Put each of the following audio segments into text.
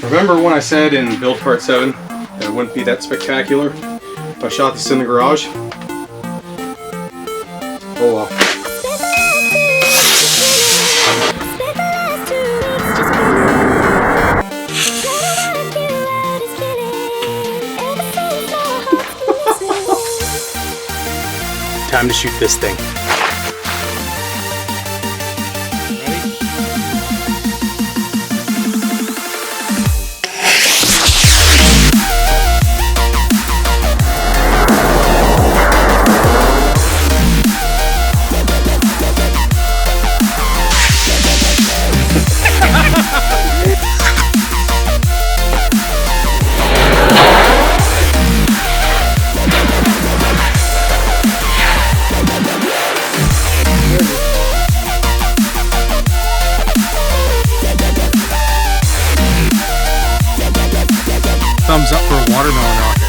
Remember when I said in build part 7 that it wouldn't be that spectacular if I shot this in the garage? Oh well. Time to shoot this thing. Thumbs up for a watermelon rocket.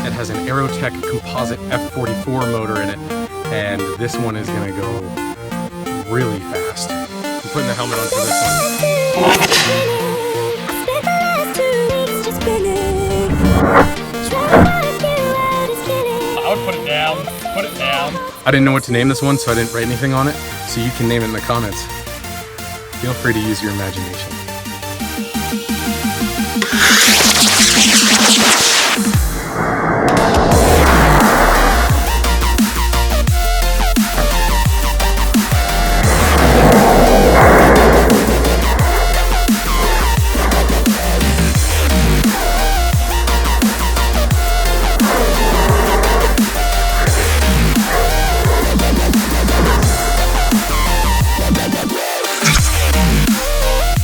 It has an Aerotech composite F44 motor in it, and this one is going to go really fast. I'm putting the helmet on for this one. I would put it down. Put it down. I didn't know what to name this one, so I didn't write anything on it, so you can name it in the comments. Feel free to use your imagination.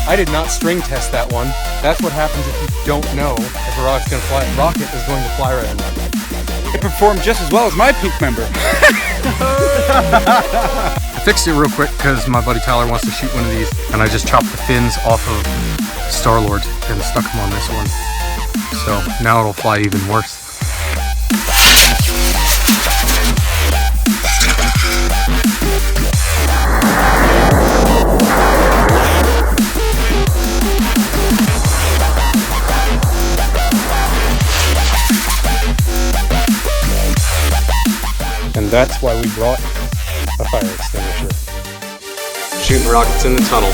I did not string test that one. That's what happens if you don't know if a rocket is going to fly right or not. It performed just as well as my peak member. I fixed it real quick because my buddy Tyler wants to shoot one of these, and I just chopped the fins off of Star-Lord and stuck them on this one. So now it'll fly even worse. And that's why we brought a fire extinguisher. Shooting rockets in the tunnel.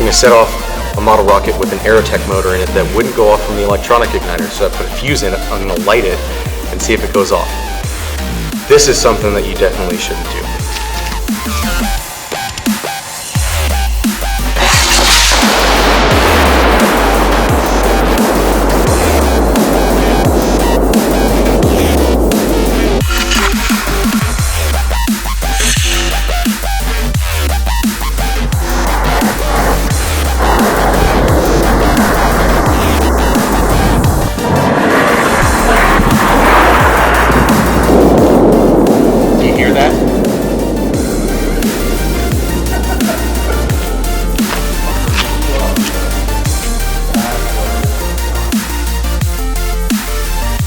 looking to set off a model rocket with an Aerotech motor in it that wouldn't go off from the electronic igniter, so I put a fuse in it, I'm going to light it and see if it goes off. This is something that you definitely shouldn't do.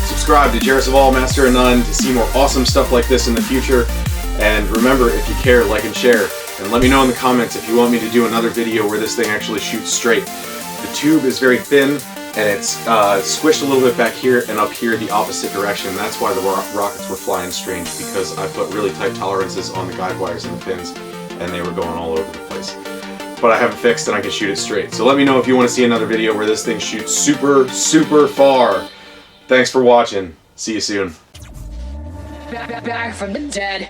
Subscribe to JAIRUS of All, Master of None to see more awesome stuff like this in the future. And remember, if you care, like and share. And let me know in the comments if you want me to do another video where this thing actually shoots straight. The tube is very thin and it's squished a little bit back here and up here the opposite direction. That's why the rockets were flying strange, because I put really tight tolerances on the guide wires and the pins and they were going all over the place. But I have it fixed and I can shoot it straight. So let me know if you want to see another video where this thing shoots super, super far. Thanks for watching. See you soon. Back from the dead.